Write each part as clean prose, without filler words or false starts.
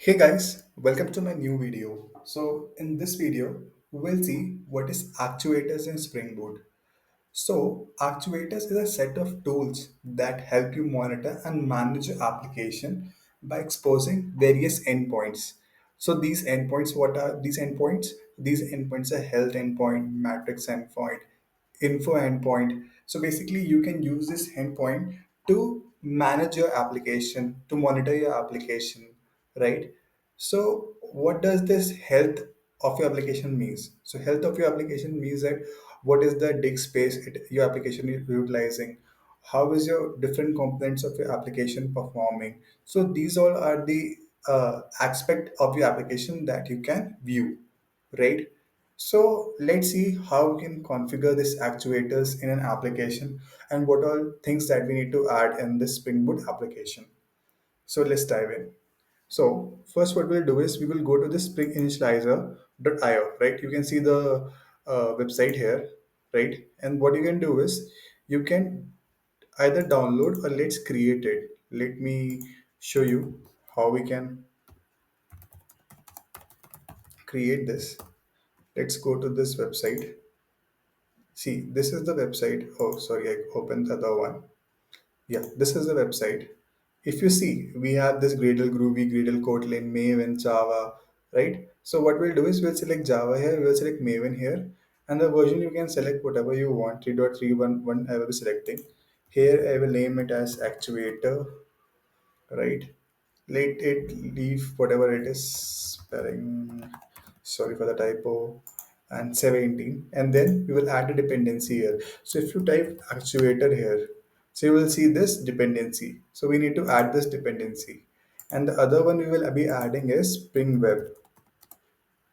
Hey guys, welcome to my new video. So in this video, we will see what is actuators in Spring Boot. So actuators is a set of tools that help you monitor and manage your application by exposing various endpoints. So these endpoints, what are these endpoints? These endpoints are health endpoint, matrix endpoint, info endpoint. So basically you can use this endpoint to manage your application, to monitor your application, right? So what does this health of your application means? So health of your application means that what is the disk space your application is utilizing? How is your different components of your application performing? So these all are the aspect of your application that you can view, right? So let's see how we can configure this actuators in an application and what all things that we need to add in this Spring Boot application. So let's dive in. So first what we'll do is we will go to the spring initializer.io, right? You can see the website here, right? And what you can do is you can either download or let's create it. Let me show you how we can create this. Let's go to this website. See, this is the website. Oh, sorry, I opened the other one. Yeah, this is the website. If you see, we have this Gradle, Groovy, Gradle, Kotlin, Maven, Java, right? So what we'll do is we'll select Java here, we'll select Maven here, and the version you can select whatever you want. 3.311 I will be selecting. Here I will name it as Actuator, right? Let it leave whatever it is, spelling, sorry for the typo, and 17. And then we will add a dependency here. So if you type actuator here, so you will see this dependency. So we need to add this dependency. And the other one we will be adding is Spring Web,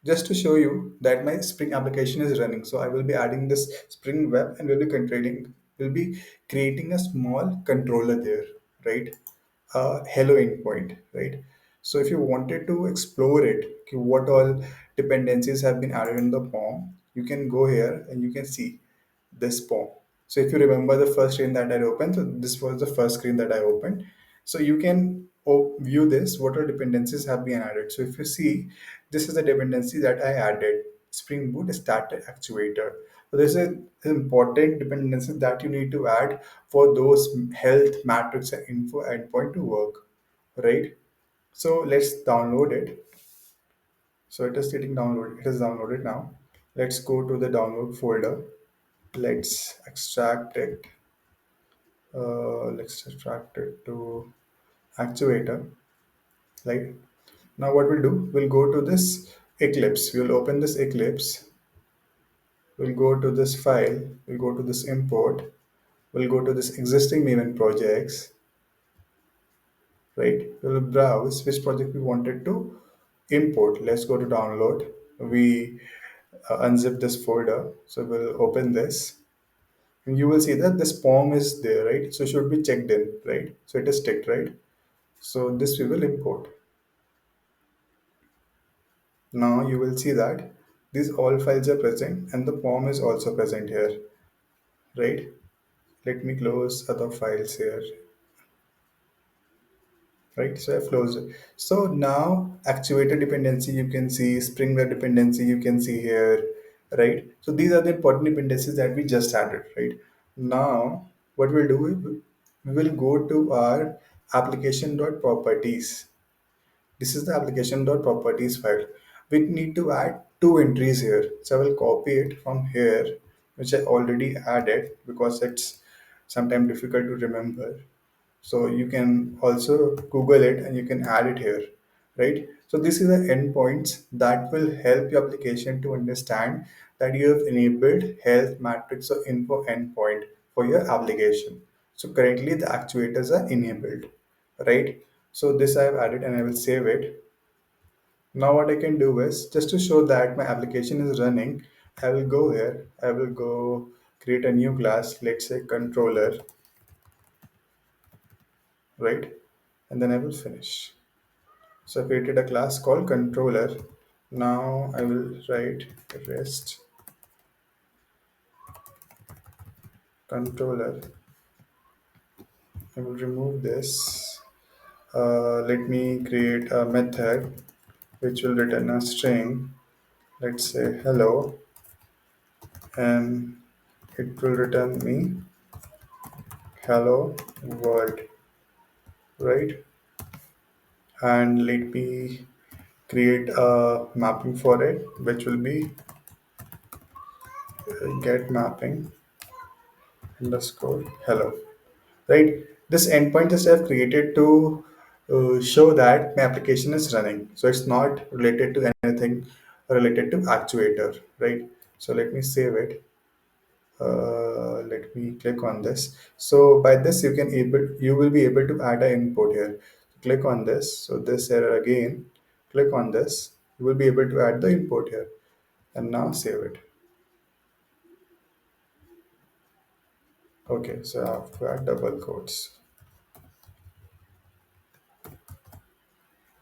just to show you that my Spring application is running. So I will be adding this Spring Web and will be creating a small controller there, right? Hello endpoint, right? So if you wanted to explore it, okay, what all dependencies have been added in the form, you can go here and you can see this form. So if you remember the first screen that I opened, so this was the first screen that I opened. So you can view this, what are dependencies have been added. So if you see, this is the dependency that I added, Spring Boot starter actuator. So this is an important dependency that you need to add for those health matrix and info endpoint to work, right? So let's download it. So it is getting downloaded. It is downloaded now. Let's go to the download folder. Let's extract it. Let's extract it to Actuator. Right now, what we'll do, we'll go to this Eclipse. We'll open this Eclipse. We'll go to this file. We'll go to this import. We'll go to this existing Maven projects. Right? We'll browse which project we wanted to import. Let's go to download. We unzip this folder. So we'll open this. And you will see that this form is there, right? So it should be checked in, right? So it is ticked, right? So this we will import. Now you will see that these all files are present and the form is also present here, right? Let me close other files here, right? So I've closed it. So now actuator dependency you can see, Springware dependency you can see here, right? So these are the important dependencies that we just added, right? Now what we'll do is we will go to our application.properties. This is the application.properties file. We need to add two entries here. So I will copy it from here, which I already added because it's sometimes difficult to remember. So you can also Google it and you can add it here, right? So this is the endpoints that will help your application to understand that you have enabled health matrix or info endpoint for your application. So currently the actuators are enabled, right? So this I have added and I will save it. Now what I can do is just to show that my application is running, I will go here, I will go create a new class, let's say controller, right? And then I will finish. So I created a class called controller. Now I will write rest controller. I will remove this. Let me create a method which will return a string. Let's say hello, and it will return me hello world, right? And let me create a mapping for it, which will be get mapping underscore hello, right? This endpoint just I've created to show that my application is running, so it's not related to anything related to actuator, right? So let me save it. Let me click on this. So by this you will be able to add an input here. Click on this. So this error again. Click on this. You will be able to add the input here. And now save it. Okay, so I have to add double quotes.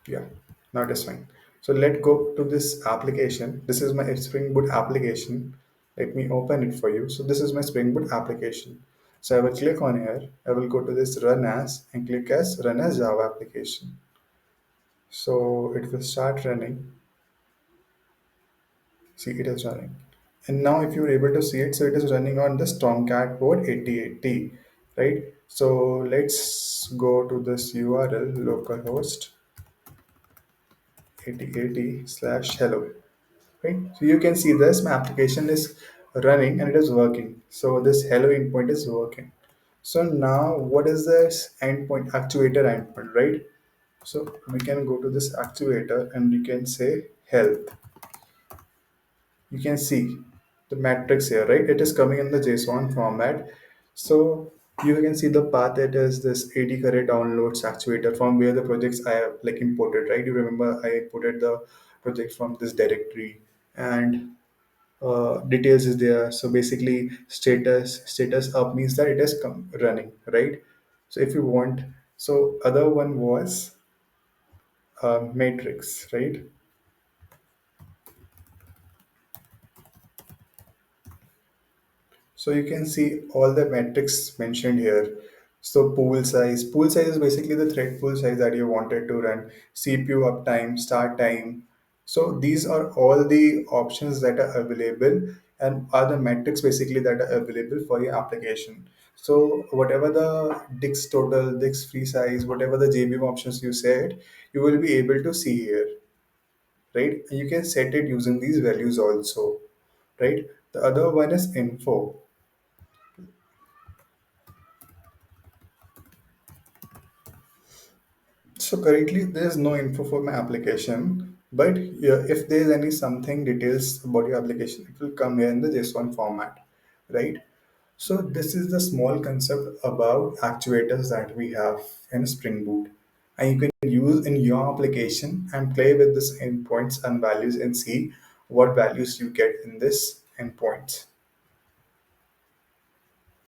Yeah, now it is fine. So let go to this application. This is my Spring Boot application. Let me open it for you. So this is my Spring Boot application. So I will click on here. I will go to this run as and click as run as Java application. So it will start running. See, it is running. And now if you're able to see it, so it is running on this Tomcat port 8080, right? So let's go to this URL localhost 8080 slash hello, right? So you can see this, my application is running and it is working. So this hello endpoint is working. So now what is this endpoint actuator endpoint, right? So we can go to this actuator and we can say health. You can see the matrix here, right? It is coming in the JSON format. So you can see the path. It is this 80 current downloads actuator from where the projects I have like imported, right? You remember I imported the project from this directory, and details is there. So basically status up means that it is running, right? So if you want, so other one was matrix, right? So you can see all the metrics mentioned here. So pool size is basically the thread pool size that you wanted to run, CPU uptime, start time. So these are all the options that are available and are the metrics basically that are available for your application. So whatever the disk total, disk free size, whatever the JVM options you said, you will be able to see here, right? And you can set it using these values also, right? The other one is info. So currently there is no info for my application, but yeah, if there is any something details about your application, it will come here in the JSON format, right? So this is the small concept about actuators that we have in Spring Boot, and you can use in your application and play with this endpoints and values and see what values you get in this endpoints.